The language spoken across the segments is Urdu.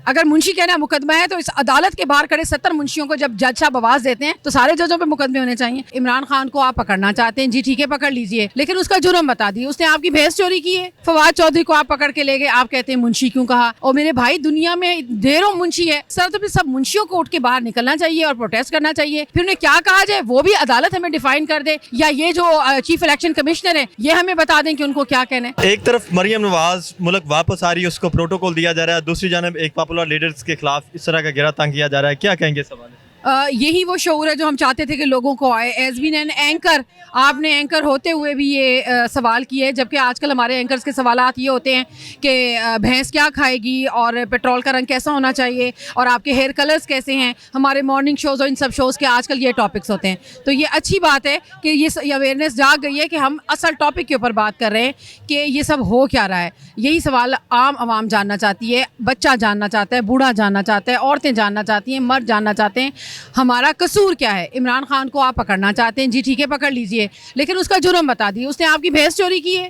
اگر منشی کہنا مقدمہ ہے تو اس عدالت کے باہر کھڑے 70 منشیوں کو جب جج صاحب آواز دیتے ہیں تو سارے ججوں پہ مقدمے ہونے چاہیے. عمران خان کو آپ پکڑنا چاہتے ہیں, جی ٹھیک ہے پکڑ لیجئے, لیکن اس کا جرم بتا دیے, اس نے آپ کی بھینس چوری کی ہے. فواد چودھری کو آپ پکڑ کے لے گئے, آپ کہتے ہیں منشی کیوں کہا؟ اور میرے بھائی دنیا میں ڈھیروں منشی ہے سر, تو پھر سب منشیوں کو اٹھ کے باہر نکلنا چاہیے اور پروٹیسٹ کرنا چاہیے. پھر انہیں کیا کہا جائے وہ بھی عدالت ہمیں ڈیفائن کر دے, یا یہ جو چیف الیکشن کمشنر ہے یہ ہمیں بتا دیں کہ ان کو کیا کہنا ہے. ایک طرف مریم نواز ملک واپس آ رہی ہے, اس کو پروٹوکول دیا جا رہا ہے, دوسری جانب ایک پاپولر لیڈرز کے خلاف اس طرح کا گھیرا تنگ کیا جا رہا ہے, کیا کہیں گے اس حوالے سے؟ یہی وہ شعور ہے جو ہم چاہتے تھے کہ لوگوں کو آئے. ایز بین این اینکر, آپ نے اینکر ہوتے ہوئے بھی یہ سوال کیے, جبکہ آج کل ہمارے اینکرز کے سوالات یہ ہوتے ہیں کہ بھینس کیا کھائے گی اور پیٹرول کا رنگ کیسا ہونا چاہیے اور آپ کے ہیئر کلرز کیسے ہیں. ہمارے مارننگ شوز اور ان سب شوز کے آج کل یہ ٹاپکس ہوتے ہیں. تو یہ اچھی بات ہے کہ یہ اویئرنیس جاگ گئی ہے کہ ہم اصل ٹاپک کے اوپر بات کر رہے ہیں کہ یہ سب ہو کیا رہا ہے. یہی سوال عام عوام جاننا چاہتی ہے, بچہ جاننا چاہتا ہے, بوڑھا جاننا چاہتا ہے, عورتیں جاننا چاہتی ہیں, مرد جاننا چاہتے ہیں ہمارا قصور کیا ہے. عمران خان کو آپ پکڑنا چاہتے ہیں, جی ٹھیک ہے پکڑ لیجئے, لیکن اس کا جرم بتا دیے. اس نے آپ کی بھینس چوری کی ہے,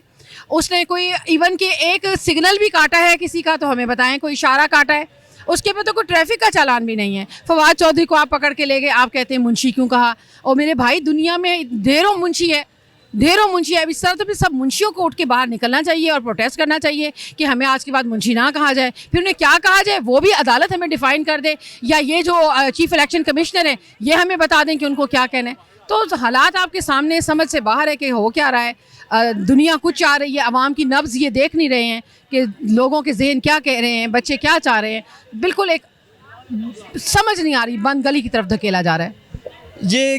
اس نے کوئی ایون کہ ایک سگنل بھی کاٹا ہے کسی کا تو ہمیں بتائیں, کوئی اشارہ کاٹا ہے, اس کے پہ تو کوئی ٹریفک کا چالان بھی نہیں ہے. فواد چودھری کو آپ پکڑ کے لے گئے, آپ کہتے ہیں منشی کیوں کہا؟ اور میرے بھائی دنیا میں ڈھیروں منشی ہے ابھی سر, تو پھر سب منشیوں کو اٹھ کے باہر نکلنا چاہیے اور پروٹیسٹ کرنا چاہیے کہ ہمیں آج کے بعد منشی نہ کہا جائے. پھر انہیں کیا کہا جائے وہ بھی عدالت ہمیں ڈیفائن کر دے, یا یہ جو چیف الیکشن کمشنر ہے یہ ہمیں بتا دیں کہ ان کو کیا کہنا ہے. تو حالات آپ کے سامنے سمجھ سے باہر ہے کہ ہو کیا رہا ہے. دنیا کچھ چاہ رہی ہے, عوام کی نبض یہ دیکھ نہیں رہے ہیں کہ لوگوں کے ذہن کیا کہہ رہے ہیں, بچے کیا چاہ رہے ہیں. بالکل ایک سمجھ نہیں آ رہی, بند گلی کی طرف دھکیلا جا رہا ہے. یہ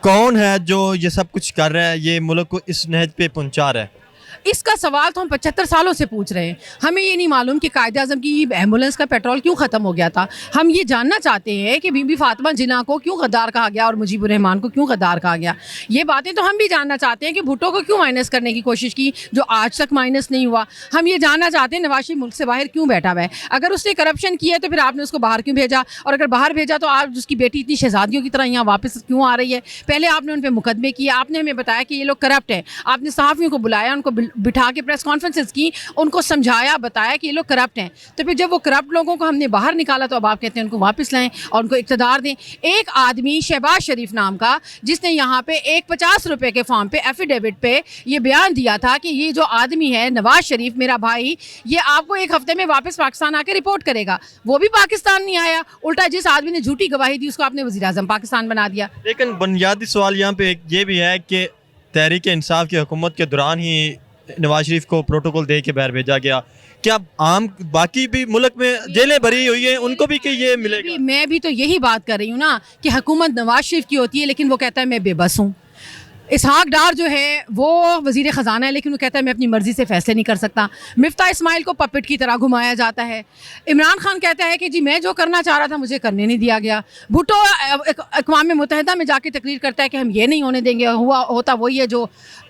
کون ہے جو یہ سب کچھ کر رہا ہے, یہ ملک کو اس نہج پہ پہنچا رہا ہے؟ اس کا سوال تو ہم 75 سالوں سے پوچھ رہے ہیں. ہمیں یہ نہیں معلوم کہ قائد اعظم کی ایمبولینس کا پیٹرول کیوں ختم ہو گیا تھا. ہم یہ جاننا چاہتے ہیں کہ بی بی فاطمہ جناح کو کیوں غدار کہا گیا اور مجیب الرحمان کو کیوں غدار کہا گیا. یہ باتیں تو ہم بھی جاننا چاہتے ہیں کہ بھٹو کو کیوں مائنس کرنے کی کوشش کی جو آج تک مائنس نہیں ہوا. ہم یہ جاننا چاہتے ہیں نواز شریف ملک سے باہر کیوں بیٹھا ہوا ہے. اگر اس نے کرپشن کی ہے تو پھر آپ نے اس کو باہر کیوں بھیجا, اور اگر باہر بھیجا تو آپ اس کی بیٹی اتنی شہزادیوں کی طرح یہاں واپس کیوں آ رہی ہے. پہلے آپ نے ان پہ مقدمے کیے, آپ نے ہمیں بتایا کہ یہ لوگ کرپٹ ہیں, آپ نے صحافیوں کو بلایا, ان کو بٹھا کے پریس کانفرنسز کی, ان کو سمجھایا, بتایا کہ یہ لوگ کرپٹ ہیں. تو پھر جب وہ کرپٹ لوگوں کو ہم نے باہر نکالا تو اب آپ کہتے ہیں ان کو واپس لائیں اور ان کو اقتدار دیں. ایک آدمی شہباز شریف نام کا جس نے یہاں پہ ایک 50 روپے کے فارم پہ ایفیڈیوٹ پہ یہ بیان دیا تھا کہ یہ جو آدمی ہے نواز شریف میرا بھائی, یہ آپ کو ایک ہفتے میں واپس پاکستان آ کے رپورٹ کرے گا, وہ بھی پاکستان نہیں آیا. الٹا جس آدمی نے جھوٹی گواہی دی اس کو آپ نے وزیر اعظم پاکستان بنا دیا. لیکن بنیادی سوال یہاں پہ یہ بھی ہے کہ تحریک انصاف کی حکومت کے دوران ہی نواز شریف کو پروٹوکول دے کے باہر بھیجا گیا. کیا عام باقی بھی ملک میں جیلیں بھری ہوئی ہیں ان کو بھی کہ یہ ملے گا؟ میں بھی تو یہی بات کر رہی ہوں نا کہ حکومت نواز شریف کی ہوتی ہے لیکن وہ کہتا ہے میں بے بس ہوں. اسحاق ڈار جو ہے وہ وزیر خزانہ ہے لیکن وہ کہتا ہے میں اپنی مرضی سے فیصلے نہیں کر سکتا. مفتاح اسماعیل کو پپٹ کی طرح گھمایا جاتا ہے. عمران خان کہتا ہے کہ جی میں جو کرنا چاہ رہا تھا مجھے کرنے نہیں دیا گیا. بھٹو اقوام متحدہ میں جا کے تقریر کرتا ہے کہ ہم یہ نہیں ہونے دیں گے, ہوتا وہی ہے جو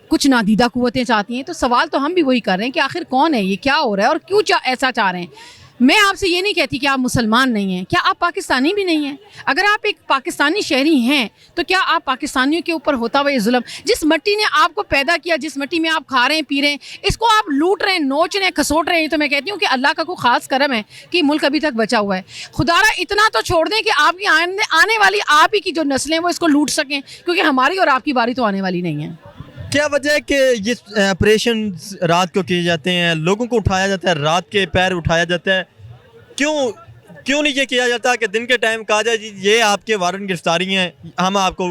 کچھ نادیدہ قوتیں چاہتی ہیں. تو سوال تو ہم بھی وہی کر رہے ہیں کہ آخر کون ہے یہ, کیا ہو رہا ہے اور کیوں ایسا چاہ رہے ہیں. میں آپ سے یہ نہیں کہتی کہ آپ مسلمان نہیں ہیں, کیا آپ پاکستانی بھی نہیں ہیں؟ اگر آپ ایک پاکستانی شہری ہیں تو کیا آپ پاکستانیوں کے اوپر ہوتا ہوا یہ ظلم, جس مٹی نے آپ کو پیدا کیا, جس مٹی میں آپ کھا رہے ہیں پی رہے ہیں, اس کو آپ لوٹ رہے ہیں, نوچ رہے ہیں, کھسوٹ رہے ہیں. تو میں کہتی ہوں کہ اللہ کا کوئی خاص کرم ہے کہ ملک ابھی تک بچا ہوا ہے. خدا را اتنا تو چھوڑ دیں کہ آپ کی آنے والی آپ ہی کی جو نسلیں وہ اس کو لوٹ سکیں, کیونکہ ہماری اور آپ کی باری تو آنے والی نہیں ہے. کیا وجہ ہے کہ یہ آپریشن رات کو کیے جاتے ہیں, لوگوں کو اٹھایا جاتا ہے, رات کے پیر اٹھایا جاتا ہے, کیوں نہیں یہ کیا جاتا کہ دن کے ٹائم کہا جائے جی یہ آپ کے وارنٹ گرفتاری ہیں, ہم آپ کو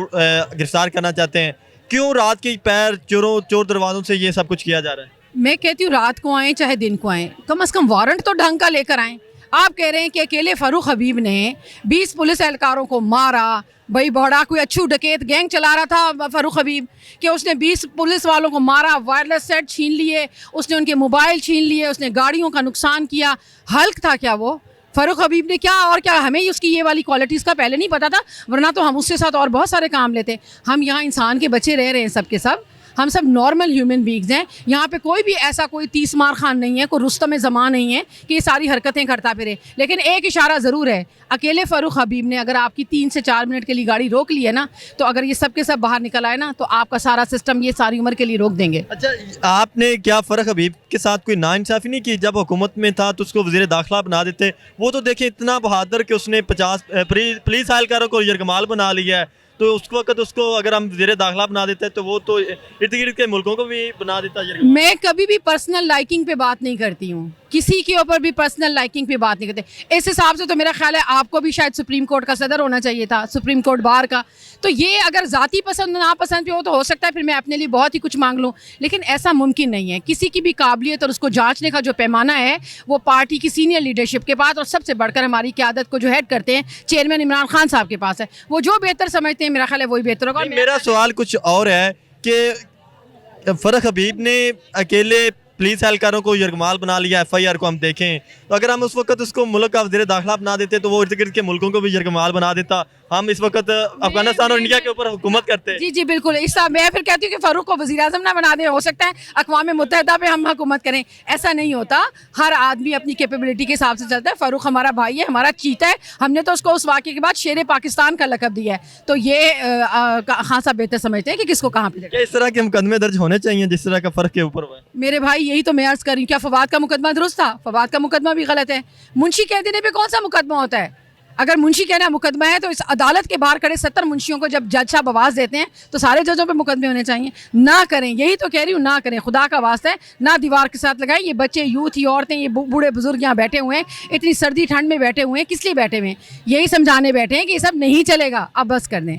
گرفتار کرنا چاہتے ہیں. کیوں رات کے پیر چور دروازوں سے یہ سب کچھ کیا جا رہا ہے؟ میں کہتی ہوں رات کو آئیں چاہے دن کو آئیں, کم از کم وارنٹ تو ڈھنگ کا لے کر آئیں. آپ کہہ رہے ہیں کہ اکیلے فاروق حبیب نے 20 پولیس اہلکاروں کو مارا. بھائی بہڑا کوئی اچھو ڈکیت گینگ چلا رہا تھا فاروق حبیب کہ اس نے 20 پولیس والوں کو مارا, وائرلیس سیٹ چھین لیے, اس نے ان کے موبائل چھین لیے, اس نے گاڑیوں کا نقصان کیا. ہلک تھا کیا وہ فاروق حبیب نے؟ کیا اور کیا ہمیں اس کی یہ والی کوالٹیز کا پہلے نہیں پتا تھا؟ ورنہ تو ہم اس کے ساتھ اور بہت سارے کام لیتے. ہم یہاں انسان کے بچے رہ رہے ہیں سب کے سب, ہم سب نارمل ہیومن بینگز ہیں. یہاں پہ کوئی بھی ایسا کوئی تیس مار خان نہیں ہے, کوئی رستم زمان نہیں ہے کہ یہ ساری حرکتیں کرتا پھرے. لیکن ایک اشارہ ضرور ہے, اکیلے فاروق حبیب نے اگر آپ کی 3 سے 4 منٹ کے لیے گاڑی روک لی ہے نا, تو اگر یہ سب کے سب باہر نکل آئے نا, تو آپ کا سارا سسٹم یہ ساری عمر کے لیے روک دیں گے. اچھا, آپ نے کیا فاروق حبیب کے ساتھ کوئی ناانصافی نہیں کی؟ جب حکومت میں تھا تو اس کو وزیر داخلہ بنا دیتے. وہ تو دیکھیں اتنا بہادر کہ اس نے 50 پولیس اہلکاروں کو یرغمال بنا لیا ہے. تو اس وقت اس کو اگر ہم وزیر داخلہ بنا دیتے تو وہ تو ارد گرد کے ملکوں کو بھی بنا دیتا یرغمال. میں کبھی بھی پرسنل لائکنگ پہ بات نہیں کرتی ہوں, کسی کے اوپر بھی پرسنل لائکنگ پہ بات نہیں کرتے. اس حساب سے تو میرا خیال ہے آپ کو بھی شاید سپریم کورٹ کا صدر ہونا چاہیے تھا, سپریم کورٹ بار کا. تو یہ اگر ذاتی پسند ناپسند پہ ہو تو ہو سکتا ہے پھر میں اپنے لیے بہت ہی کچھ مانگ لوں, لیکن ایسا ممکن نہیں ہے. کسی کی بھی قابلیت اور اس کو جانچنے کا جو پیمانہ ہے وہ پارٹی کی سینئر لیڈرشپ کے پاس, اور سب سے بڑھ کر ہماری قیادت کو جو ہیڈ کرتے ہیں چیئرمین عمران خان صاحب کے پاس ہے. وہ جو بہتر سمجھتے ہیں میرا خیال ہے وہی بہتر ہوگا. میرا سوال کچھ اور ہے کہ فاروق حبیب نے اکیلے پولیس اہلکاروں کو یرغمال بنا لیا. ایف آئی آر کو ہم دیکھیں تو اگر ہم اس وقت اس کو ملک کا وزیر داخلہ بنا دیتے تو وہ ارد گرد کے ملکوں کو بھی یرغمال بنا دیتا. ہم اس وقت افغانستان اور انڈیا کے اوپر حکومت کرتے. جی جی بالکل. اس طرح میں پھر کہتی ہوں کہ فاروق کو وزیر اعظم نہ بنا دیں, ہو سکتا ہے اقوام متحدہ پہ ہم حکومت کریں. ایسا نہیں ہوتا, ہر آدمی اپنی کیپیبلٹی کے حساب سے چلتا ہے. فاروق ہمارا بھائی ہے, ہمارا چیتا ہے. ہم نے تو اس کو اس واقعے کے بعد شیر پاکستان کا لقب دیا ہے. تو یہ خاصا بہتر سمجھتے ہیں کہ کس کو کہاں پہ. کیا اس طرح کے مقدمے درج ہونے چاہیے جس طرح کا فرق کے اوپر ہوا ہے؟ میرے بھائی یہی تو میں عرض کر رہی ہوں. کیا فواد کا مقدمہ درست تھا؟ فواد کا مقدمہ بھی غلط ہے. منشی کہہ دینے پہ کون سا مقدمہ ہوتا ہے؟ اگر منشی کہنا مقدمہ ہے تو اس عدالت کے باہر کھڑے 70 منشیوں کو جب جج صاحب آواز دیتے ہیں تو سارے ججوں پہ مقدمے ہونے چاہیے. نہ کریں, یہی تو کہہ رہی ہوں, نہ کریں. خدا کا واسطہ ہے نہ دیوار کے ساتھ لگائیں. یہ بچے, یوتھ, یہ عورتیں, یہ بوڑھے بزرگ یہاں بیٹھے ہوئے ہیں, اتنی سردی ٹھنڈ میں بیٹھے ہوئے ہیں. کس لیے بیٹھے ہوئے ہیں؟ یہی سمجھانے بیٹھے ہیں کہ یہ سب نہیں چلے گا, اب بس کر دیں.